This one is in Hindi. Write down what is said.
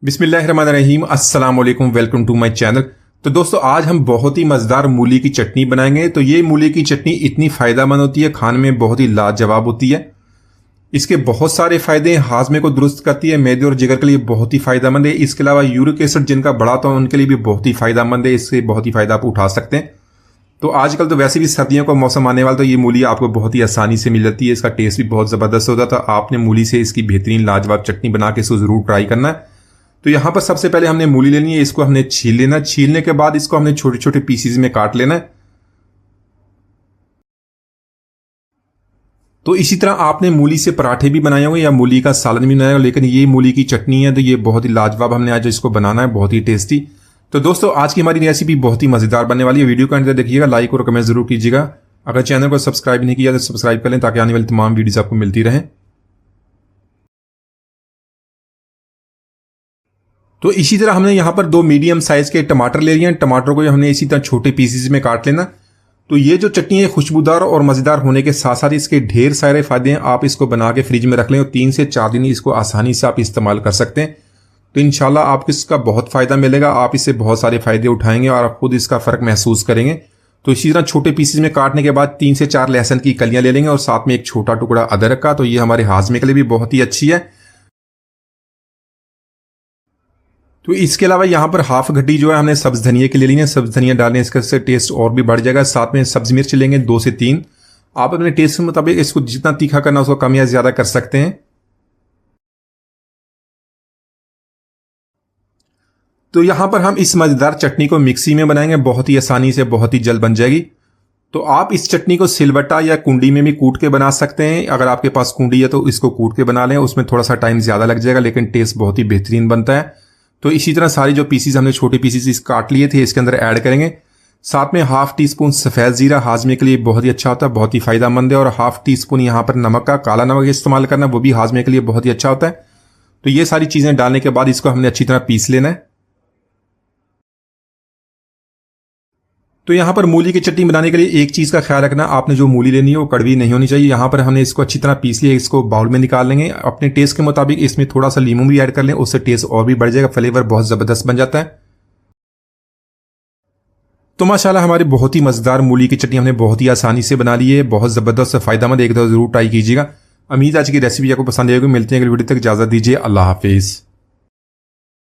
बिस्मिल्लाहिर्रहमानिर्रहीम, अस्सलाम वालेकुम, वेलकम टू माय चैनल। तो दोस्तों, आज हम बहुत ही मज़ेदार मूली की चटनी बनाएंगे। तो ये मूली की चटनी इतनी फ़ायदेमंद होती है, खाने में बहुत ही लाजवाब होती है। इसके बहुत सारे फ़ायदे हैं, हाजमे को दुरुस्त करती है, मैदे और जिगर के लिए बहुत ही फ़ायदेमंद है। इसके अलावा यूरिक एसिड जिनका बढ़ाता है उनके लिए भी बहुत ही फ़ायदेमंद है, इससे बहुत ही फ़ायदा आप उठा सकते हैं। तो आजकल तो वैसे भी सर्दियों का मौसम आने वाला, तो ये मूली आपको बहुत ही आसानी से मिल जाती है। इसका टेस्ट भी बहुत ज़बरदस्त होता है। तो आपने मूली से इसकी बेहतरीन लाजवाब चटनी बना के इसको ज़रूर ट्राई करना है। तो यहाँ पर सबसे पहले हमने मूली लेनी है, इसको हमने छील लेना। छीलने के बाद इसको हमने छोटे छोटे पीसीज में काट लेना है। तो इसी तरह आपने मूली से पराठे भी बनाए होंगे या मूली का सालन भी बनाया होगा, लेकिन ये मूली की चटनी है तो ये बहुत ही लाजवाब हमने आज इसको बनाना है, बहुत ही टेस्टी। तो दोस्तों, आज की हमारी रेसिपी बहुत ही मजेदार बनने वाली है। वीडियो को अंत तक देखिएगा, लाइक और कमेंट जरूर कीजिएगा। अगर चैनल को सब्सक्राइब नहीं किया तो सब्सक्राइब कर लें ताकि आने वाली तमाम वीडियोस आपको मिलती रहें। तो इसी तरह हमने यहाँ पर 2 मीडियम साइज के टमाटर ले लिए हैं। टमाटर को हमने इसी तरह छोटे पीसेस में काट लेना। तो ये जो चटनी है खुशबूदार और मज़ेदार होने के साथ साथ इसके ढेर सारे फायदे हैं। आप इसको बना के फ्रिज में रख लें और 3 से 4 दिन इसको आसानी से आप इस्तेमाल कर सकते हैं। तो इंशाल्लाह आपको इसका बहुत फ़ायदा मिलेगा। आप इससे बहुत सारे फ़ायदे उठाएंगे और आप खुद इसका फ़र्क महसूस करेंगे। तो इसी तरह छोटे पीसेस में काटने के बाद 3 से 4 लहसुन की कलियाँ ले लेंगे और साथ में एक छोटा टुकड़ा अदरक का। तो ये हमारे हाजमे के लिए भी बहुत ही अच्छी है। तो इसके अलावा यहाँ पर हाफ घटी जो है हमने सब्ज धनिया के ले ली है। सब्ज धनिया डालने इससे टेस्ट और भी बढ़ जाएगा। साथ में सब्ज मिर्च लेंगे 2 से 3। आप अपने टेस्ट के मुताबिक इसको जितना तीखा करना उसको कम या ज्यादा कर सकते हैं। तो यहाँ पर हम इस मजेदार चटनी को मिक्सी में बनाएंगे, बहुत ही आसानी से, बहुत ही जल्द बन जाएगी। तो आप इस चटनी को सिलबट्टा या कुंडी में भी कूट के बना सकते हैं। अगर आपके पास कुंडी है तो इसको कूट के बना लें, उसमें थोड़ा सा टाइम ज्यादा लग जाएगा लेकिन टेस्ट बहुत ही बेहतरीन बनता है। तो इसी तरह सारी जो पीसीज हमने छोटे पीसीज काट लिए थे इसके अंदर ऐड करेंगे। साथ में हाफ टी स्पून सफ़ेद जीरा हाजमे के लिए बहुत ही अच्छा होता है, बहुत ही फायदेमंद है। और हाफ टी स्पून यहाँ पर नमक का, काला नमक इस्तेमाल करना, वो भी हाजमे के लिए बहुत ही अच्छा होता है। तो ये सारी चीज़ें डालने के बाद इसको हमने अच्छी तरह पीस लेना है। तो यहाँ पर मूली की चटनी बनाने के लिए एक चीज़ का ख्याल रखना, आपने जो मूली लेनी है वो कड़वी नहीं होनी चाहिए। यहाँ पर हमने इसको अच्छी तरह पीस लिया, इसको बाउल में निकाल लेंगे। अपने टेस्ट के मुताबिक इसमें थोड़ा सा लीमू भी ऐड कर लें, उससे टेस्ट और भी बढ़ जाएगा, फ्लेवर बहुत ज़बरदस्त बन जाता है। तो माशाल्लाह हमारी बहुत ही मज़ेदार मूली की चटनी हमने बहुत ही आसानी से बना ली है, बहुत ज़बरदस्त फ़ायदेमंद। एक दफ़ा ज़रूर ट्राई कीजिएगा। उम्मीद आज की रेसिपी आपको पसंद आएगी। मिलते हैं अगली वीडियो तक, इजाज़त दीजिए, अल्लाह हाफिज़।